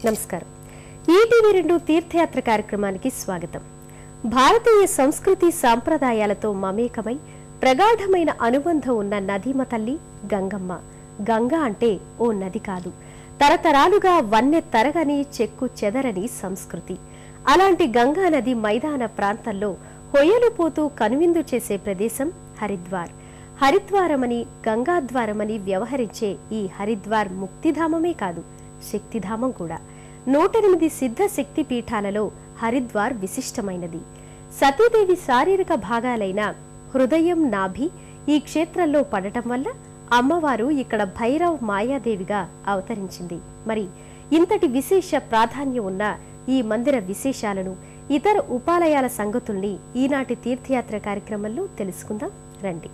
నమస్కారం. ఈటీవీ2 తీర్థయాత్ర కార్యక్రమానికి స్వాగతం. భారతీయ సంస్కృతి సాంప్రదాయాలతో మమేకమై ప్రగాఢమైన అనుబంధం ఉన్న నదీమ తల్లి గంగమ్మ. గంగా అంటే ఓ నది కాదు, తరతరాలుగా వన్నె తరగని చెక్కు చెదరని సంస్కృతి. అలాంటి గంగా నది మైదాన ప్రాంతంలో హొయ్యలు పోతూ కనువిందు చేసే ప్రదేశం హరిద్వార్. హరిద్వారమని గంగాద్వారమని వ్యవహరించే ఈ హరిద్వార్ ముక్తిధామమే కాదు, శక్తిధామం కూడా. 108 సిద్ధ శక్తి పీఠాలలో హరిద్వార్ విశిష్టమైనది. సతీదేవి శారీరక భాగాలైన హృదయం, నాభి ఈ క్షేత్రంలో పడటం వల్ల అమ్మవారు ఇక్కడ భైరవ్ మాయాదేవిగా అవతరించింది. మరి ఇంతటి విశేష ప్రాధాన్యం ఉన్న ఈ మందిర విశేషాలను, ఇతర ఉపాలయాల సంగతుల్ని ఈనాటి తీర్థయాత్ర కార్యక్రమంలో తెలుసుకుందాం రండి.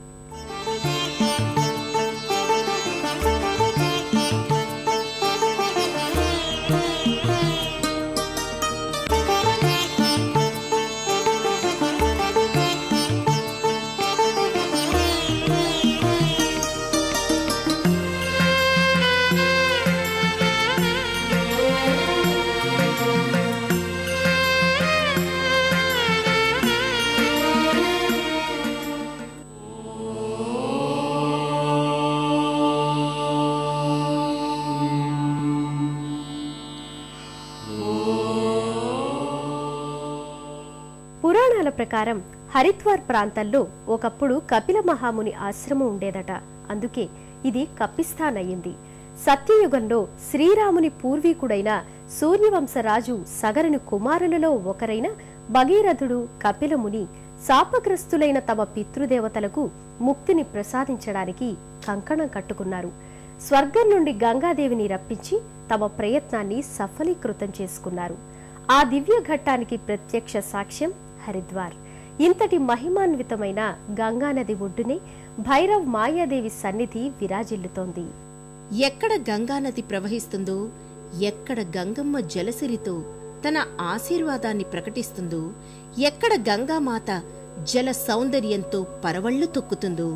పురాణాల ప్రకారం హరిద్వార్ ప్రాంతంలో ఒకప్పుడు కపిల మహాముని ఆశ్రమం ఉండేదట. అందుకే ఇది కపిస్థాన్ అయ్యింది. సత్యయుగంలో శ్రీరాముని పూర్వీకుడైన సూర్యవంశరాజు సగరుని కుమారులలో ఒకరైన భగీరథుడు కపిలముని శాపగ్రస్తులైన తమ పితృదేవతలకు ముక్తిని ప్రసాదించడానికి కంకణం కట్టుకున్నారు. స్వర్గం నుండి గంగాదేవిని రప్పించి తమ ప్రయత్నాన్ని సఫలీకృతం చేసుకున్నారు. ఆ దివ్య ఘట్టానికి ప్రత్యక్ష సాక్ష్యం హరిద్వార్. ఇంతటి మహిమాన్వితమైన గంగానది ఒడ్డునే భైరవ్ మాయాదేవి సన్నిధి విరాజిల్లుతోంది. ఎక్కడ గంగానది ప్రవహిస్తుందో, ఎక్కడ గంగమ్మ జలసిరితో తన ఆశీర్వాదాన్ని ప్రకటిస్తుందో, ఎక్కడ గంగామాత జల సౌందర్యంతో పరవళ్లు తొక్కుతుందో,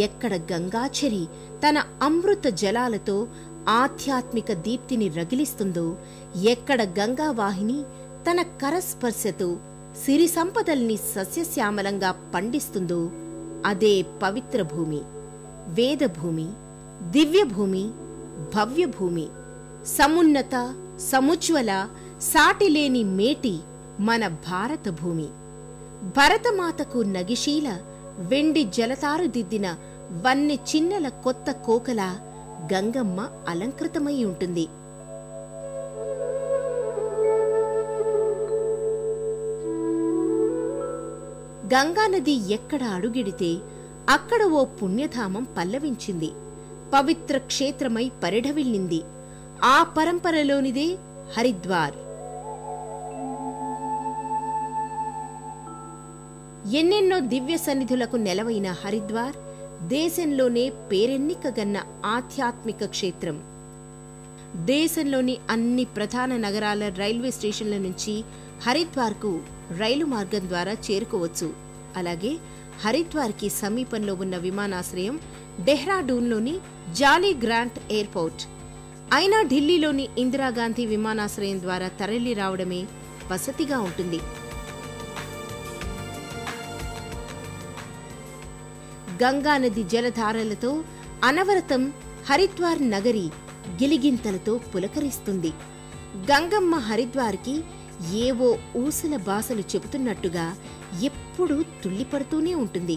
ఎక్కడ గంగాచరి తన అమృత జలాలతో ఆధ్యాత్మిక దీప్తిని రగిలిస్తుందో, ఎక్కడ గంగావాహిని తన కరస్పర్శతో సిరి సంపదల్ని సస్యశ్యామలంగా పండిస్తుందో అదే పవిత్ర భూమి, వేదభూమి, దివ్యభూమి, భవ్యభూమి, సమున్నత, సముజ్వల, సాటిలేని మేటి మన భారత భూమి. భరతమాతకు నగిశీల వెండి జలతారు దిద్దిన వన్నె చిన్నెల కొత్త కోకల గంగమ్మ అలంకృతమై ఉంటుంది. గంగానది ఎక్కడ అడుగిడితే అక్కడ ఓ పుణ్యధామం పల్లవించింది, పవిత్ర క్షేత్రమై పరిఢవిల్లింది. ఆ పరంపరలోనిదే హరిద్వార్. ఎన్నెన్నో దివ్య సన్నిధులకు నెలవైన హరిద్వార్ దేశంలోనే పేరెన్నికగన్న ఆధ్యాత్మిక క్షేత్రం. దేశంలోని అన్ని ప్రధాన నగరాల రైల్వే స్టేషన్ల నుంచి హరిద్వార్కు రైలు మార్గం ద్వారా చేరుకోవచ్చు. అలాగే హరిద్వార్కి సమీపంలో ఉన్న విమానాశ్రయం డెహ్రాడూన్లోని జాలీ గ్రాంట్ ఎయిర్పోర్ట్. అయినా ఢిల్లీలోని ఇందిరాగాంధీ విమానాశ్రయం ద్వారా తరలి రావడమే వసతిగా ఉంటుంది. గంగానది జలధారలతో అనవరతం హరిద్వార్ నగరి గిలిగింతలతో పులకరిస్తుంది. గంగమ్మ హరిద్వార్కి ఏవో ఊసల బాసలు చెబుతున్నట్టుగా ఎప్పుడూ తుళ్ళిపడుతూనే ఉంటుంది.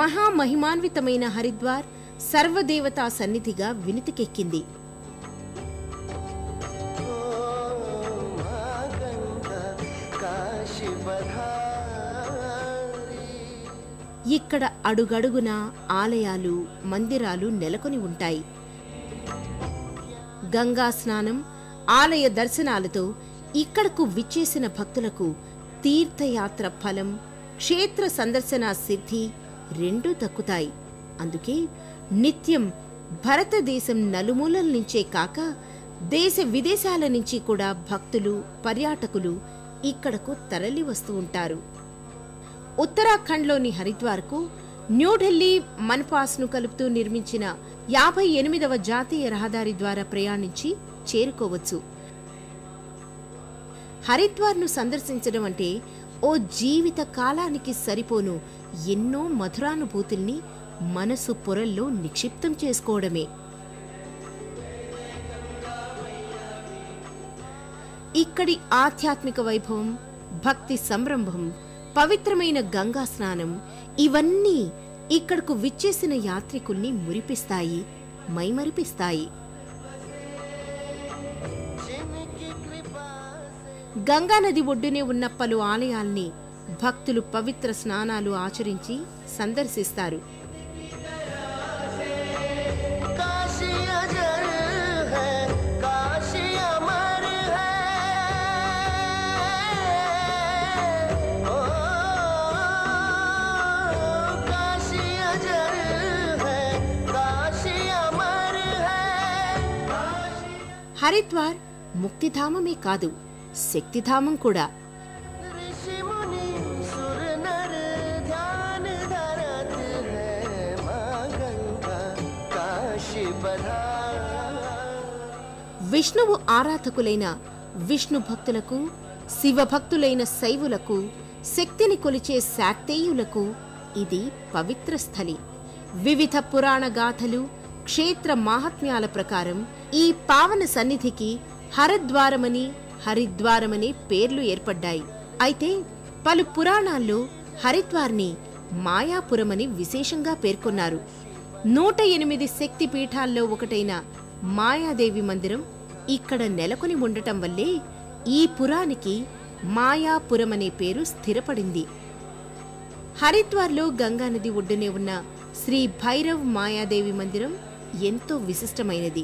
మహామహిమాన్వితమైన హరిద్వార్ సర్వదేవతా సన్నిధిగా వినుతికెక్కింది. ఇక్కడ అడుగడుగున ఆలయాలు, మందిరాలు నెలకొని ఉంటాయి. గంగా స్నానం, ఆలయ దర్శనాలతో ఇక్కడకు విచ్చేసిన భక్తులకు తీర్థయాత్ర ఫలం, క్షేత్ర సందర్శన సిద్ధి రెండూ దక్కుతాయి. అందుకే నిత్యం భారతదేశం నలుమూలల నుంచే కాక దేశ విదేశాల నుంచి కూడా భక్తులు, పర్యాటకులు ఇక్కడకు తరలి వస్తూ ఉంటారు. ఉత్తరాఖండ్లోని హరిద్వార్కు న్యూఢిల్లీ మన్పాస్ను కలుపుతూ నిర్మించిన 58వ జాతీయ రహదారి ద్వారా ప్రయాణించి చేరుకోవచ్చు. హరిద్వార్ను సందర్శించడం అంటే ఓ జీవిత కాలానికి సరిపోను ఎన్నో మధురానుభూతుల్ని మనసు పొరల్లో నిక్షిప్తం చేసుకోవడమే. ఇక్కడి ఆధ్యాత్మిక వైభవం, భక్తి సంరంభం, పవిత్రమైన గంగా స్నానం ఇవన్నీ ఇక్కడకు విచ్చేసిన యాత్రికుల్ని మురిపిస్తాయి, మైమరిపిస్తాయి. గంగానది ఒడ్డునే ఉన్న పలు ఆలయాల్ని భక్తులు పవిత్ర స్నానాలు ఆచరించి సందర్శిస్తారు. హరిద్వార్ ముక్తిధామమే కాదు, శక్తిధామం కూడా. విష్ణువు ఆరాధకులైన విష్ణు భక్తులకు, శివభక్తులైన శైవులకు, శక్తిని కొలిచే శాక్తేయులకు ఇది పవిత్ర స్థలి. వివిధ పురాణ గాథలు, క్షేత్ర మాహాత్మ్యాల ప్రకారం ఈ పావన సన్నిధికి హరద్వారమని, హరిద్వారమనే పేర్లు ఏర్పడ్డాయి. అయితే పలు పురాణాల్లో హరిద్వార్ని మాయాపురమని విశేషంగా పేర్కొన్నారు. 108 శక్తి పీఠాల్లో ఒకటైన మాయాదేవి మందిరం ఇక్కడ నెలకొని ఉండటం వల్లే ఈ పురానికి మాయాపురమనే పేరు స్థిరపడింది. హరిద్వార్లో గంగానది ఒడ్డునే ఉన్న శ్రీ భైరవ్ మాయాదేవి మందిరం ఎంతో విశిష్టమైనది.